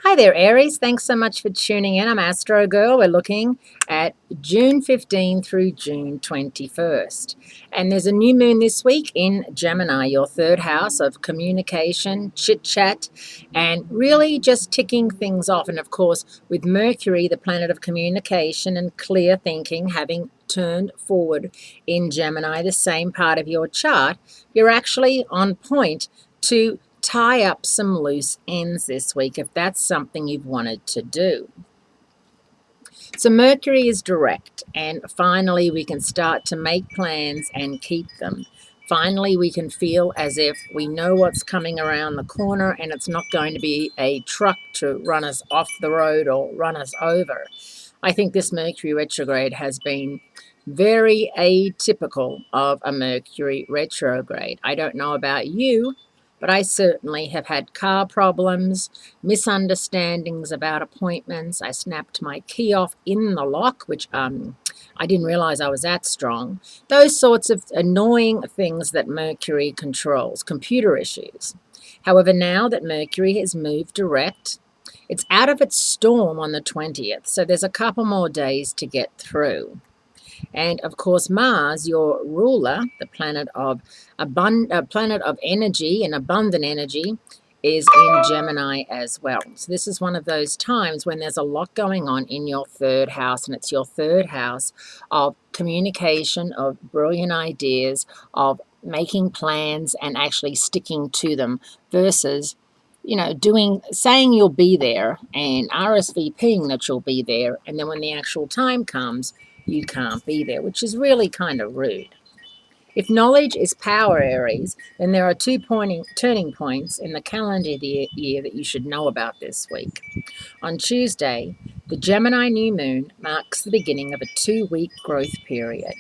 Hi there, Aries. Thanks so much for tuning in. I'm Astrogirl. We're looking at June 15 through June 21st. And there's a new moon this week in Gemini, your third house of communication, chit chat, and really just ticking things off. And of course, with Mercury, the planet of communication and clear thinking, having turned forward in Gemini, the same part of your chart, you're actually on point to tie up some loose ends this week if that's something you've wanted to do. So Mercury is direct, and finally we can start to make plans and keep them. Finally, we can feel as if we know what's coming around the corner and it's not going to be a truck to run us off the road or run us over. I think this Mercury retrograde has been very atypical of a Mercury retrograde. I don't know about you, but I certainly have had car problems, misunderstandings about appointments. I snapped my key off in the lock, which I didn't realize I was that strong. Those sorts of annoying things that Mercury controls, computer issues. However, now that Mercury has moved direct, it's out of its storm on the 20th, so there's a couple more days to get through. And of course, Mars, your ruler, the planet of energy and abundant energy, is in Gemini as well. So this is one of those times when there's a lot going on in your third house, and it's your third house of communication, of brilliant ideas, of making plans and actually sticking to them versus saying you'll be there and RSVPing that you'll be there, and then when the actual time comes, you can't be there, which is really kind of rude. If knowledge is power, Aries, then there are two turning points in the calendar year that you should know about this week. On Tuesday, the Gemini new moon marks the beginning of a 2-week growth period.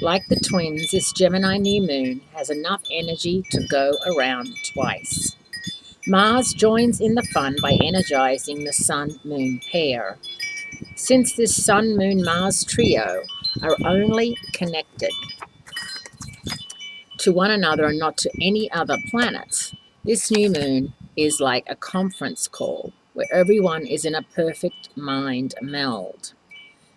Like the twins, this Gemini new moon has enough energy to go around twice. Mars joins in the fun by energizing the Sun-Moon pair. Since this Sun-Moon-Mars trio are only connected to one another and not to any other planets, this new moon is like a conference call where everyone is in a perfect mind meld.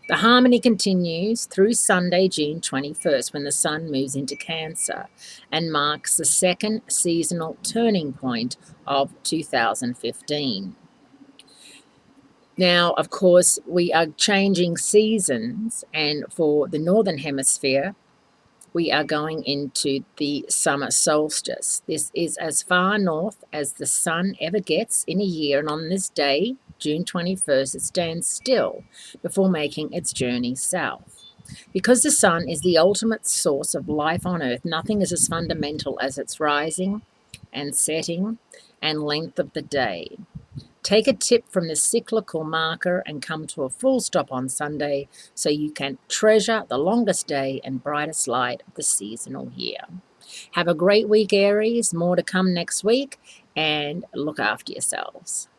The harmony continues through Sunday, June 21st, when the Sun moves into Cancer and marks the second seasonal turning point of 2015. Now, of course, we are changing seasons, and for the Northern Hemisphere, we are going into the summer solstice. This is as far north as the sun ever gets in a year, and on this day, June 21st, it stands still before making its journey south. Because the sun is the ultimate source of life on earth, nothing is as fundamental as its rising and setting and length of the day. Take a tip from the cyclical marker and come to a full stop on Sunday so you can treasure the longest day and brightest light of the seasonal year. Have a great week, Aries. More to come next week, and look after yourselves.